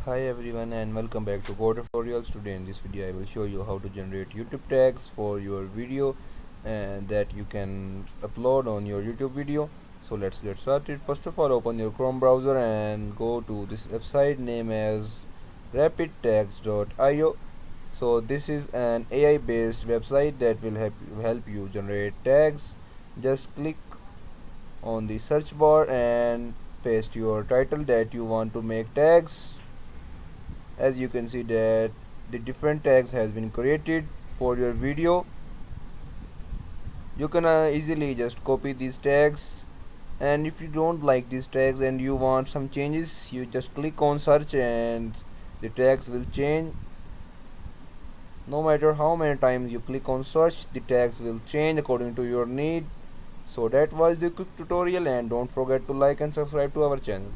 Hi everyone and welcome back to Code Tutorials. Today in this video I will show you how to generate YouTube tags for your video and that you can upload on your YouTube video. So let's get started. First of all, open your Chrome browser and go to this website named as rapidtags.io. So this is an AI based website that will help you generate tags. Just click on the search bar and paste your title that you want to make tags. As you can see that the different tags has been created for your video. You can easily just copy these tags, and if you don't like these tags and you want some changes, you just click on search and the tags will change. No matter how many times you click on search, the tags will change according to your need. So that was the quick tutorial, and don't forget to like and subscribe to our channel.